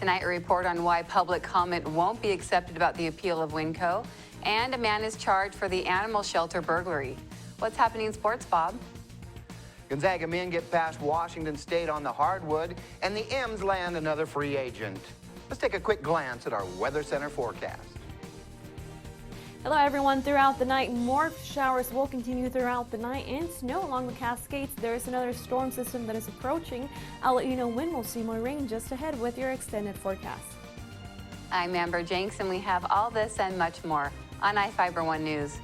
Tonight, a report on why public comment won't be accepted about the appeal of Winco, and a man is charged for the animal shelter burglary. What's happening in sports, Bob? Gonzaga men get past Washington State on the hardwood, and the M's land another free agent. Let's take a quick glance at our Weather Center forecast. Hello everyone. Throughout the night, more showers will continue throughout the night and snow along the Cascades. There is another storm system that is approaching. I'll let you know when we'll see more rain just ahead with your extended forecast. I'm Amber Jenks, and we have all this and much more on iFIBER 1 News.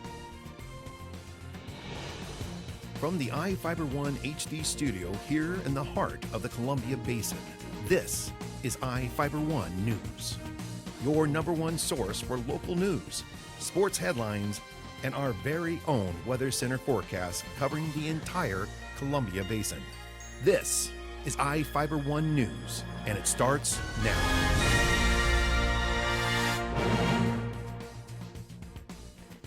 From the iFIBER 1 HD studio here in the heart of the Columbia Basin, this is iFIBER 1 News, your #1 source for local news, sports headlines, and our very own Weather Center forecast covering the entire Columbia Basin. This is iFIBER 1 News, and it starts now.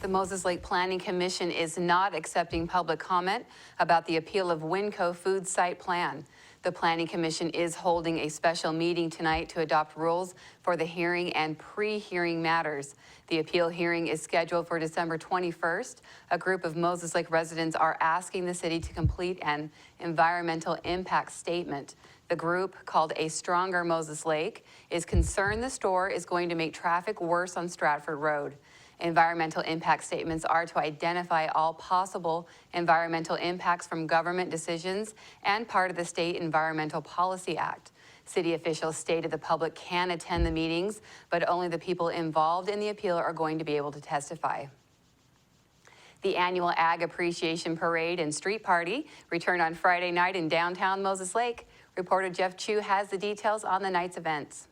The Moses Lake Planning Commission is not accepting public comment about the appeal of Winco food site plan. The Planning Commission is holding a special meeting tonight to adopt rules for the hearing and pre-hearing matters. The appeal hearing is scheduled for December 21st. A group of Moses Lake residents are asking the city to complete an environmental impact statement. The group, called A Stronger Moses Lake, is concerned the store is going to make traffic worse on Stratford Road. Environmental impact statements are to identify all possible environmental impacts from government decisions and part of the State Environmental Policy Act. City officials stated the public can attend the meetings, but only the people involved in the appeal are going to be able to testify. The annual Ag Appreciation Parade and Street Party returned on Friday night in downtown Moses Lake. Reporter Jeff Chu has the details on the night's events.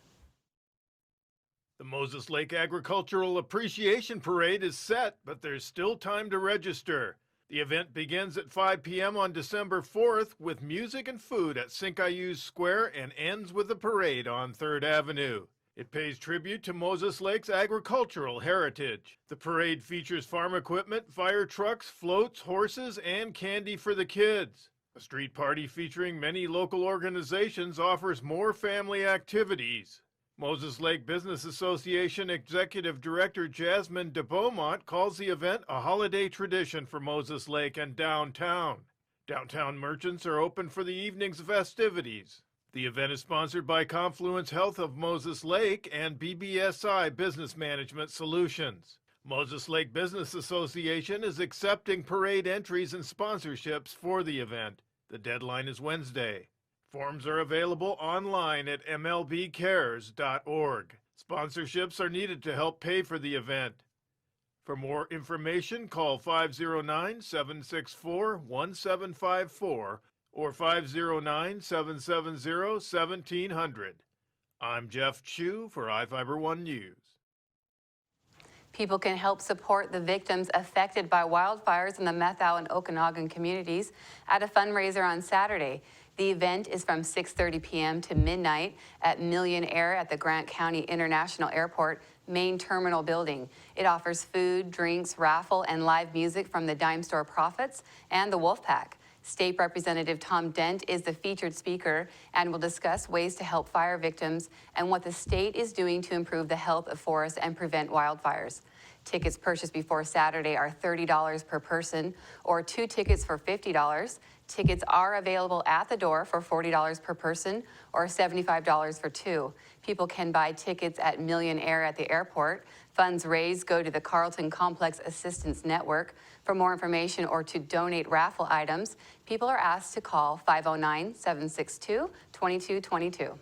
The Moses Lake Agricultural Appreciation Parade is set, but there's still time to register. The event begins at 5 p.m. on December 4th with music and food at St. Square and ends with a parade on 3rd Avenue. It pays tribute to Moses Lake's agricultural heritage. The parade features farm equipment, fire trucks, floats, horses, and candy for the kids. A street party featuring many local organizations offers more family activities. Moses Lake Business Association Executive Director Jasmine de Beaumont calls the event a holiday tradition for Moses Lake and downtown. Downtown merchants are open for the evening's festivities. The event is sponsored by Confluence Health of Moses Lake and BBSI Business Management Solutions. Moses Lake Business Association is accepting parade entries and sponsorships for the event. The deadline is Wednesday. Forms are available online at mlbcares.org. Sponsorships are needed to help pay for the event. For more information, call 509-764-1754 or 509-770-1700. I'm Jeff Chu for iFIBER 1 News. People can help support the victims affected by wildfires in the Methau and Okanagan communities at a fundraiser on Saturday. The event is from 6:30 p.m. to midnight at Million Air at the Grant County International Airport main terminal building. It offers food, drinks, raffle, and live music from the Dime Store Prophets and the Wolfpack. State Representative Tom Dent is the featured speaker and will discuss ways to help fire victims and what the state is doing to improve the health of forests and prevent wildfires. Tickets purchased before Saturday are $30 per person or 2 tickets for $50. Tickets are available at the door for $40 per person or $75 for 2. People can buy tickets at Million Air at the airport. Funds raised go to the Carlton Complex Assistance Network. For more information or to donate raffle items, people are asked to call 509-762-2222.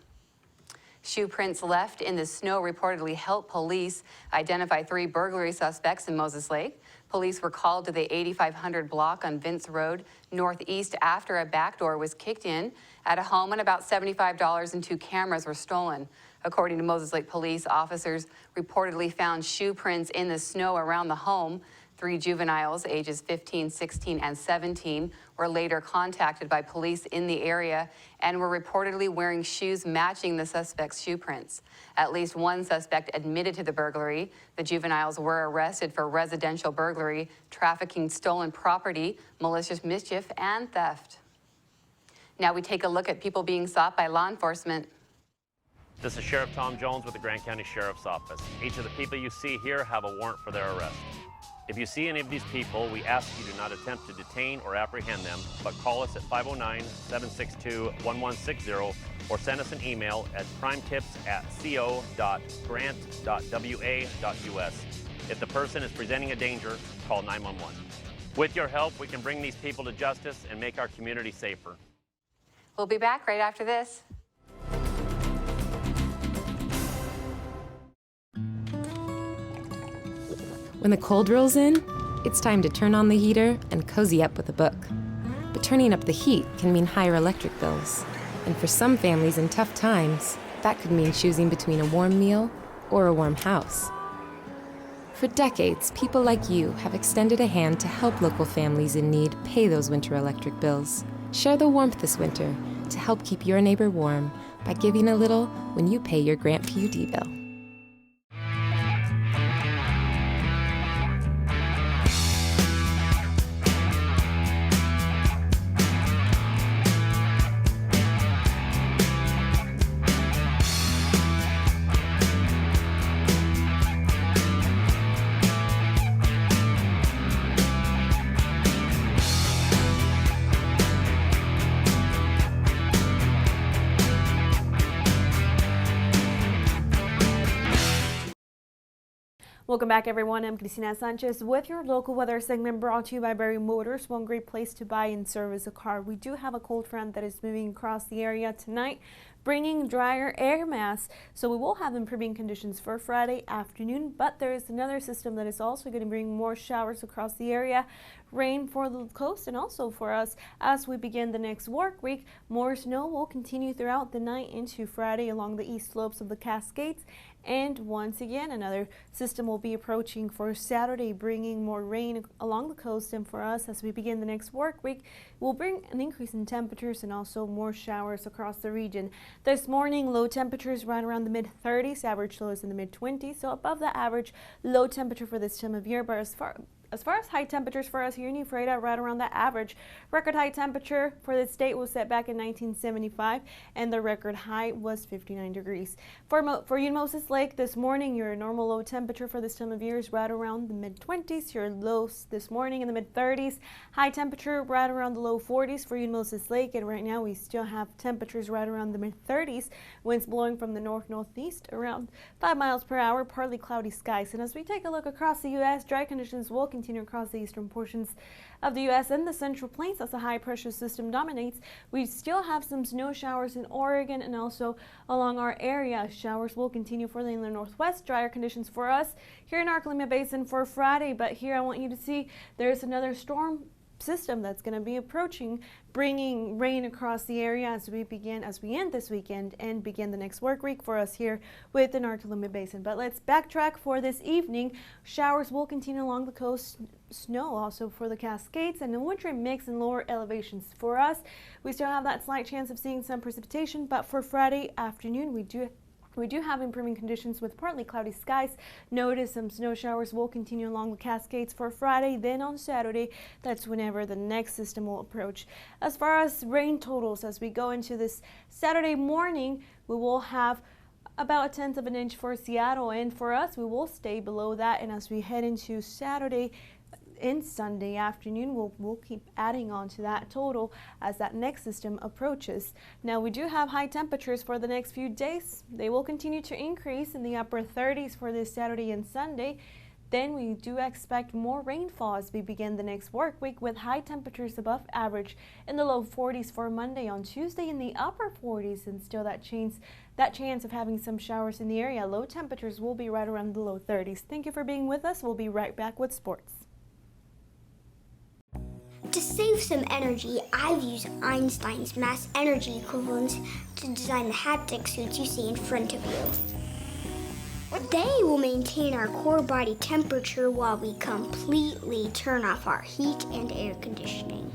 Shoe prints left in the snow reportedly helped police identify 3 burglary suspects in Moses Lake. Police were called to the 8500 block on Vince Road Northeast after a back door was kicked in at a home and about $75 and 2 cameras were stolen. According to Moses Lake police, officers reportedly found shoe prints in the snow around the home. 3 juveniles, ages 15, 16, and 17, were later contacted by police in the area and were reportedly wearing shoes matching the suspect's shoe prints. At least 1 suspect admitted to the burglary. The juveniles were arrested for residential burglary, trafficking stolen property, malicious mischief, and theft. Now we take a look at people being sought by law enforcement. This is Sheriff Tom Jones with the Grant County Sheriff's Office. Each of the people you see here have a warrant for their arrest. If you see any of these people, we ask you do not attempt to detain or apprehend them, but call us at 509-762-1160 or send us an email at crimetips@co.grant.wa.us. If the person is presenting a danger, call 911. With your help, we can bring these people to justice and make our community safer. We'll be back right after this. When the cold rolls in, it's time to turn on the heater and cozy up with a book. But turning up the heat can mean higher electric bills. And for some families in tough times, that could mean choosing between a warm meal or a warm house. For decades, people like you have extended a hand to help local families in need pay those winter electric bills. Share the warmth this winter to help keep your neighbor warm by giving a little when you pay your Grant PUD bill. Welcome back, everyone. I'm Cristina Sanchez with your local weather segment brought to you by Berry Motors, one great place to buy and service a car. We do have a cold front that is moving across the area tonight, bringing drier air mass, so we will have improving conditions for Friday afternoon, but there is another system that is also going to bring more showers across the area, rain for the coast and also for us as we begin the next work week. More snow will continue throughout the night into Friday along the east slopes of the Cascades. And once again, another system will be approaching for Saturday, bringing more rain along the coast. And for us, as we begin the next work week, will bring an increase in temperatures and also more showers across the region. This morning, low temperatures right around the mid-30s, average lows in the mid-20s, so above the average low temperature for this time of year. But as far as high temperatures for us here in Ephrata, right around the average. Record high temperature for the state was set back in 1975, and the record high was 59 degrees. For you in Moses Lake this morning, your normal low temperature for this time of year is right around the mid-20s. Your lows this morning in the mid-30s. High temperature right around the low 40s for you in Moses Lake, and right now we still have temperatures right around the mid-30s. Winds blowing from the north-northeast around 5 miles per hour, partly cloudy skies. And as we take a look across the U.S., dry conditions will continue across the eastern portions of the U.S. and the Central Plains as a high-pressure system dominates. We still have some snow showers in Oregon and also along our area. Showers will continue for the inland northwest. Drier conditions for us here in our Columbia Basin for Friday. But here I want you to see there's another storm system that's going to be approaching, bringing rain across the area as we end this weekend and begin the next work week for us here within our Columbia Basin. But let's backtrack for this evening. Showers will continue along the coast, snow also for the Cascades, and a wintry mix in lower elevations for us. We still have that slight chance of seeing some precipitation, but for Friday afternoon we do have improving conditions with partly cloudy skies. Notice some snow showers will continue along the Cascades for Friday. Then on Saturday, that's whenever the next system will approach. As far as rain totals, as we go into this Saturday morning, we will have about 1/10 of an inch for Seattle, and for us, we will stay below that. And as we head into Saturday and Sunday afternoon, we'll keep adding on to that total as that next system approaches. Now we do have high temperatures for the next few days. They will continue to increase in the upper 30s for this Saturday and Sunday. Then we do expect more rainfall as we begin the next work week with high temperatures above average in the low 40s for Monday. On Tuesday in the upper 40s, and still that chance of having some showers in the area. Low temperatures will be right around the low 30s. Thank you for being with us. We'll be right back with sports. To save some energy, I've used Einstein's mass energy equivalents to design the haptic suits you see in front of you. They will maintain our core body temperature while we completely turn off our heat and air conditioning.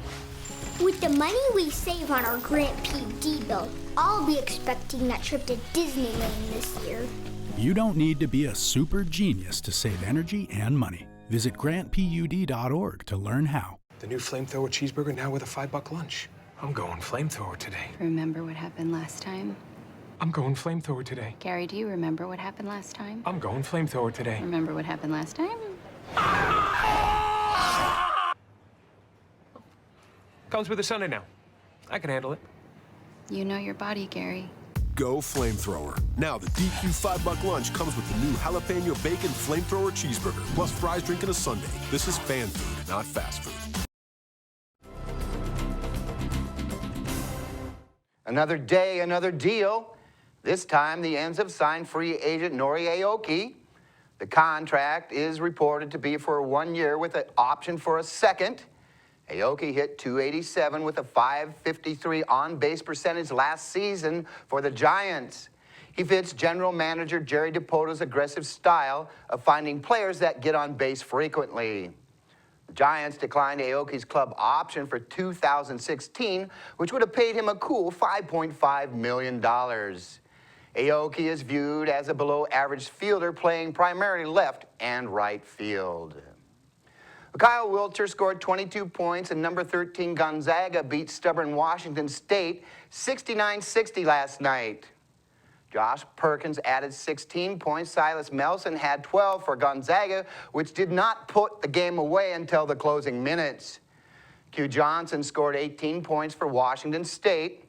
With the money we save on our Grant PUD bill, I'll be expecting that trip to Disneyland this year. You don't need to be a super genius to save energy and money. Visit grantpud.org to learn how. The new flamethrower cheeseburger now with a $5 lunch. I'm going flamethrower today. Remember what happened last time? I'm going flamethrower today. Gary, do you remember what happened last time? I'm going flamethrower today. Remember what happened last time? Comes with a Sunday now. I can handle it. You know your body, Gary. Go flamethrower. Now the DQ $5 lunch comes with the new jalapeno bacon flamethrower cheeseburger, plus fries, drink, and a sundae. This is fan food, not fast food. Another day, another deal. This time, the Ends have signed free agent Nori Aoki. The contract is reported to be for 1 year with an option for a second. Aoki hit .287 with a .553 on-base percentage last season for the Giants. He fits general manager Jerry DiPoto's aggressive style of finding players that get on base frequently. The Giants declined Aoki's club option for 2016, which would have paid him a cool $5.5 million. Aoki is viewed as a below-average fielder playing primarily left and right field. Kyle Wiltshire scored 22 points, and number 13 Gonzaga beat stubborn Washington State 69-60 last night. Josh Perkins added 16 points. Silas Melson had 12 for Gonzaga, which did not put the game away until the closing minutes. Q Johnson scored 18 points for Washington State.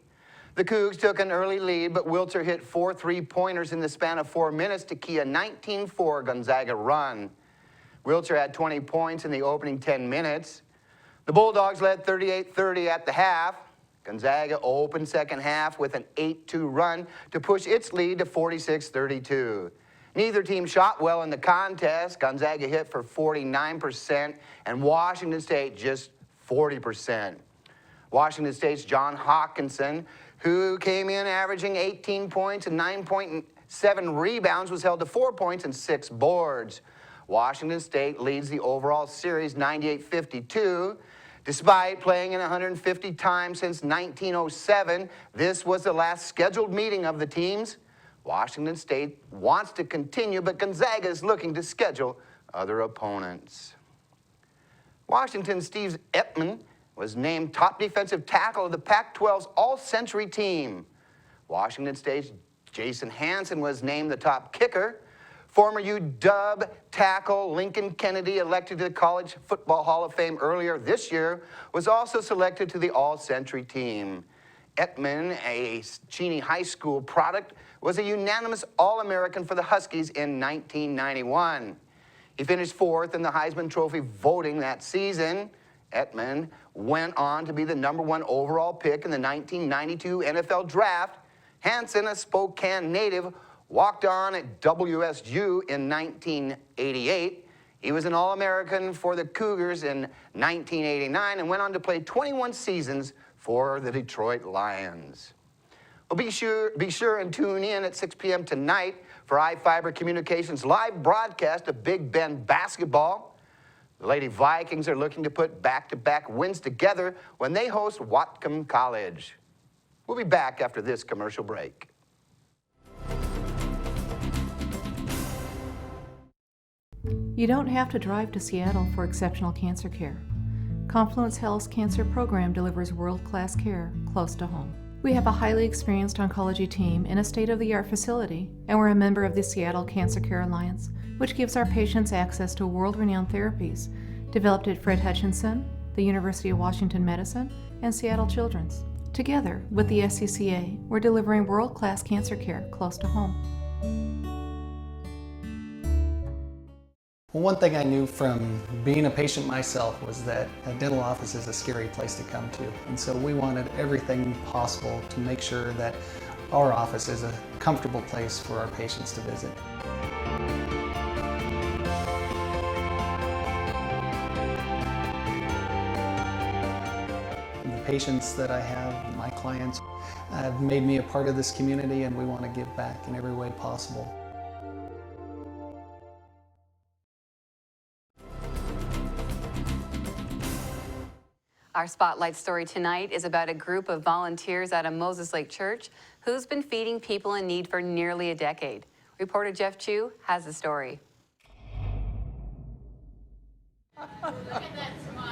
The Cougs took an early lead, but Wiltshire hit 4 3-pointers in the span of 4 minutes to key a 19-4 Gonzaga run. Wiltshire had 20 points in the opening 10 minutes. The Bulldogs led 38-30 at the half. Gonzaga opened second half with an 8-2 run to push its lead to 46-32. Neither team shot well in the contest. Gonzaga hit for 49% and Washington State just 40%. Washington State's John Hawkinson, who came in averaging 18 points and 9.7 rebounds, was held to 4 points and 6 boards. Washington State leads the overall series 98-52. Despite playing in 150 times since 1907, this was the last scheduled meeting of the teams. Washington State wants to continue, but Gonzaga is looking to schedule other opponents. Washington's Steve Ettman was named top defensive tackle of the Pac-12's All-Century team. Washington State's Jason Hansen was named the top kicker. Former UW tackle Lincoln Kennedy, elected to the College Football Hall of Fame earlier this year, was also selected to the All-Century team. Ettman, a Cheney High School product, was a unanimous All-American for the Huskies in 1991. He finished 4th in the Heisman Trophy voting that season. Ettman went on to be the #1 overall pick in the 1992 NFL Draft. Hansen, a Spokane native, walked on at WSU in 1988. He was an All-American for the Cougars in 1989 and went on to play 21 seasons for the Detroit Lions. Well, be sure and tune in at 6 p.m. tonight for iFIBER Communications' live broadcast of Big Bend basketball. The Lady Vikings are looking to put back-to-back wins together when they host Whatcom College. We'll be back after this commercial break. You don't have to drive to Seattle for exceptional cancer care. Confluence Health's cancer program delivers world-class care close to home. We have a highly experienced oncology team in a state-of-the-art facility, and we're a member of the Seattle Cancer Care Alliance, which gives our patients access to world-renowned therapies developed at Fred Hutchinson, the University of Washington Medicine, and Seattle Children's. Together with the SCCA, we're delivering world-class cancer care close to home. Well, one thing I knew from being a patient myself was that a dental office is a scary place to come to. And so we wanted everything possible to make sure that our office is a comfortable place for our patients to visit. The patients that I have, my clients, have made me a part of this community, and we want to give back in every way possible. Our spotlight story tonight is about a group of volunteers at a Moses Lake church who's been feeding people in need for nearly a decade. Reporter Jeff Chu has the story.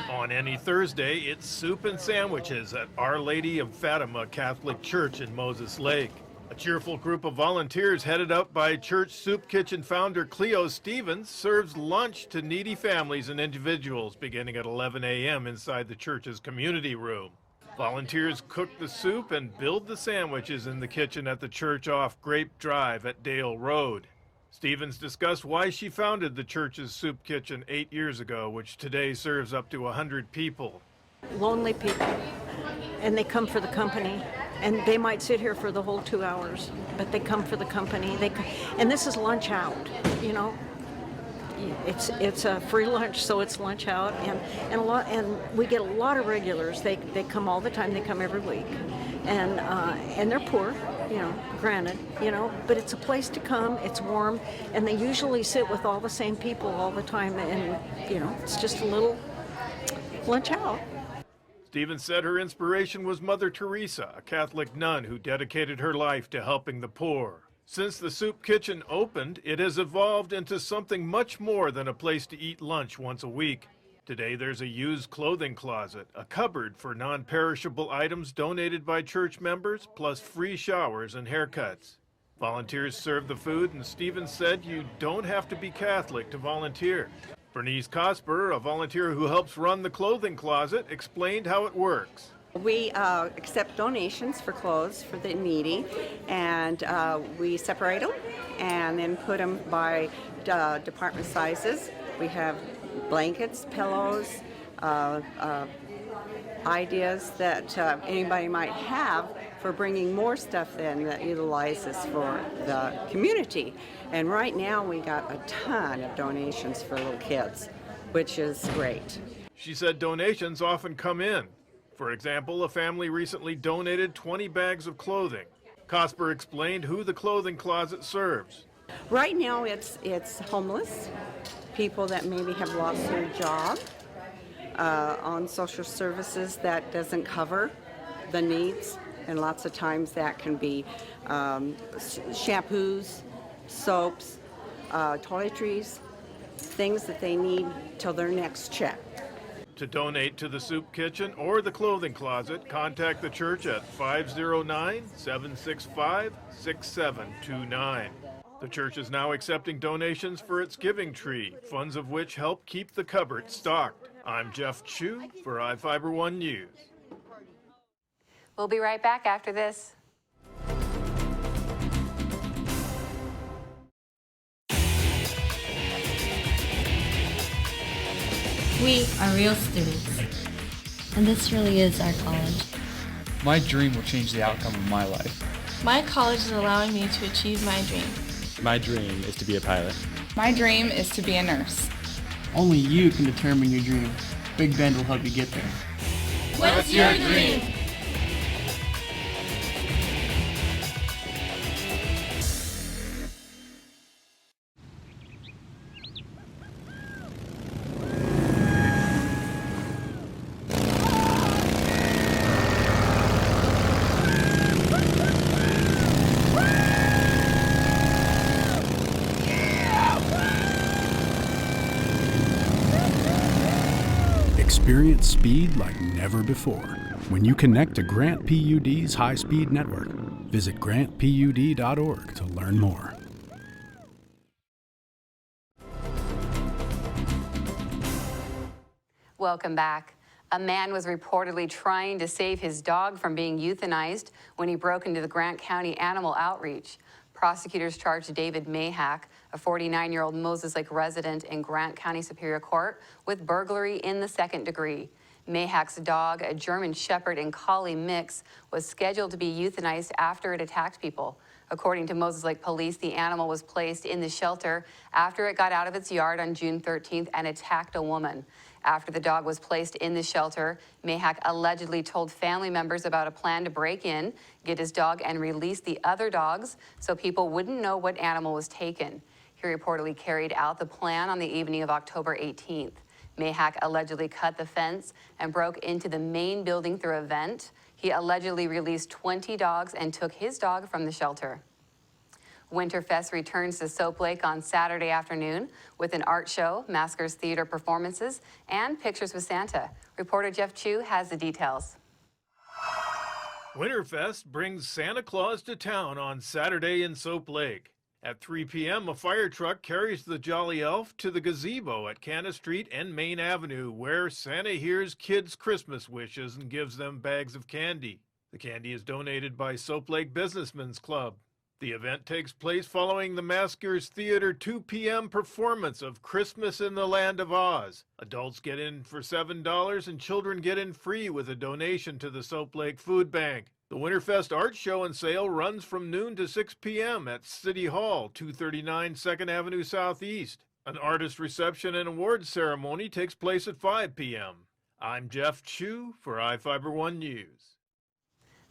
On any Thursday, it's soup and sandwiches at Our Lady of Fatima Catholic Church in Moses Lake. A cheerful group of volunteers headed up by Church Soup Kitchen founder Cleo Stevens serves lunch to needy families and individuals beginning at 11 a.m. inside the church's community room. Volunteers cook the soup and build the sandwiches in the kitchen at the church off Grape Drive at Dale Road. Stevens discussed why she founded the church's soup kitchen 8 years ago, which today serves up to 100 people. Lonely people, and they come for the company, and they might sit here for the whole 2 hours, but they come for the company. And this is lunch out, you know. It's a free lunch, so it's lunch out, and we get a lot of regulars. They come all the time. They come every week, and they're poor, you know, granted, you know, but it's a place to come. It's warm, and they usually sit with all the same people all the time, and you know, it's just a little lunch out. Stevens said her inspiration was Mother Teresa, a Catholic nun who dedicated her life to helping the poor. Since the soup kitchen opened, it has evolved into something much more than a place to eat lunch once a week. Today there's a used clothing closet, a cupboard for non-perishable items donated by church members, plus free showers and haircuts. Volunteers serve the food, and Stevens said you don't have to be Catholic to volunteer. Bernice Cosper, a volunteer who helps run the clothing closet, explained how it works. We accept donations for clothes for the needy, and we separate them and then put them by department sizes. We have blankets, pillows, ideas that anybody might have for bringing more stuff in that utilizes for the community. And right now we got a ton of donations for little kids, which is great. She said donations often come in. For example, a family recently donated 20 bags of clothing. Cosper explained who the clothing closet serves. Right now it's homeless, people that maybe have lost their job, on social services that doesn't cover the needs, and lots of times that can be shampoos, soaps, toiletries, things that they need till their next check. To donate to the soup kitchen or the clothing closet, contact the church at 509-765-6729. The church is now accepting donations for its giving tree, funds of which help keep the cupboard stocked. I'm Jeff Chu for iFIBER 1 News. We'll be right back after this. We are real students, and this really is our college. My dream will change the outcome of my life. My college is allowing me to achieve my dream. My dream is to be a pilot. My dream is to be a nurse. Only you can determine your dream. Big Bend will help you get there. What's your dream? Experience speed like never before when you connect to Grant PUD's high-speed network. Visit grantpud.org to learn more. Welcome back. A man was reportedly trying to save his dog from being euthanized when he broke into the Grant County Animal Outreach. Prosecutors charged David Mayhack, a 49-year-old Moses Lake resident in Grant County Superior Court, with burglary in the second degree. Mayhack's dog, a German Shepherd and Collie mix, was scheduled to be euthanized after it attacked people. According to Moses Lake Police, the animal was placed in the shelter after it got out of its yard on June 13th and attacked a woman. After the dog was placed in the shelter, Mayhack allegedly told family members about a plan to break in, get his dog, and release the other dogs so people wouldn't know what animal was taken. He reportedly carried out the plan on the evening of October 18th. Mayhack allegedly cut the fence and broke into the main building through a vent. He allegedly released 20 dogs and took his dog from the shelter. Winterfest returns to Soap Lake on Saturday afternoon with an art show, Maskers theater performances, and Pictures with Santa. Reporter Jeff Chu has the details. Winterfest brings Santa Claus to town on Saturday in Soap Lake. At 3 p.m., a fire truck carries the Jolly Elf to the gazebo at Canna Street and Main Avenue, where Santa hears kids' Christmas wishes and gives them bags of candy. The candy is donated by Soap Lake Businessmen's Club. The event takes place following the Maskers Theater 2 p.m. performance of Christmas in the Land of Oz. Adults get in for $7 and children get in free with a donation to the Soap Lake Food Bank. The Winterfest Art Show and Sale runs from noon to 6 p.m. at City Hall, 239 2nd Avenue Southeast. An artist reception and awards ceremony takes place at 5 p.m. I'm Jeff Chu for iFIBER 1 News.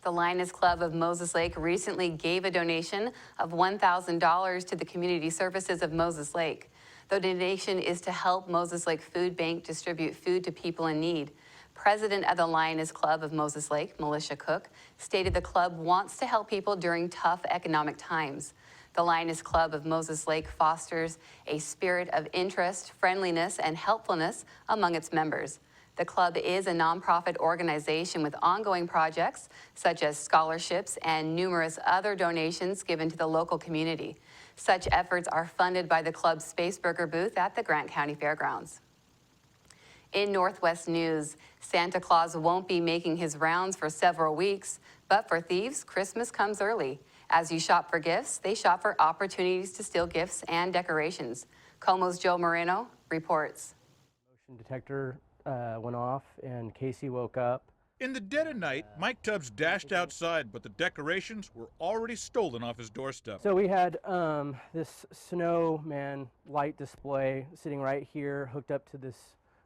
The Lions Club of Moses Lake recently gave a donation of $1,000 to the Community Services of Moses Lake. The donation is to help Moses Lake Food Bank distribute food to people in need. President of the Lions Club of Moses Lake, Militia Cook, stated the club wants to help people during tough economic times. The Lions Club of Moses Lake fosters a spirit of interest, friendliness, and helpfulness among its members. The club is a nonprofit organization with ongoing projects such as scholarships and numerous other donations given to the local community. Such efforts are funded by the club's Space Burger booth at the Grant County Fairgrounds. In Northwest news, Santa Claus won't be making his rounds for several weeks, but for thieves, Christmas comes early. As you shop for gifts, they shop for opportunities to steal gifts and decorations. Como's Joe Moreno reports. Motion detector went off and Casey woke up. In the dead of night, Mike Tubbs dashed outside, but the decorations were already stolen off his doorstep. So we had this snowman light display sitting right here, hooked up to this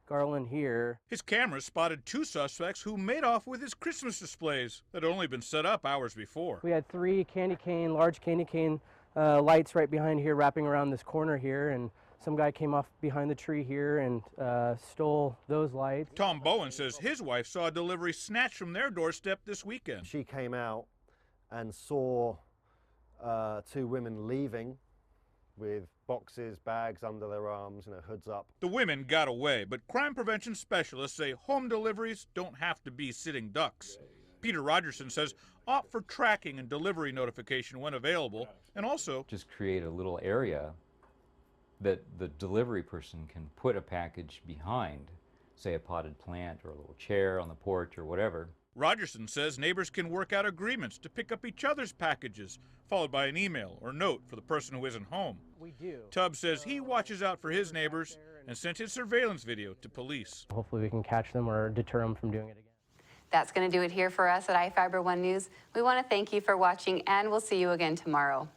garland here. His camera spotted two suspects who made off with his Christmas displays that had only been set up hours before. We had 3 large candy cane lights right behind here wrapping around this corner here, and some guy came off behind the tree here and stole those lights. Tom Bowen says his wife saw a delivery snatched from their doorstep this weekend. She came out and saw 2 women leaving with boxes, bags under their arms, and hoods up. The women got away, but crime prevention specialists say home deliveries don't have to be sitting ducks. Peter Rogerson says opt for tracking and delivery notification when available, and also just create a little area that the delivery person can put a package behind, say a potted plant or a little chair on the porch or whatever. Rogerson says neighbors can work out agreements to pick up each other's packages, followed by an email or note for the person who isn't home. We do. Tubbs says he watches out for his neighbors and sent his surveillance video to police. Hopefully we can catch them or deter them from doing it again. That's going to do it here for us at iFIBER 1 News. We want to thank you for watching, and we'll see you again tomorrow.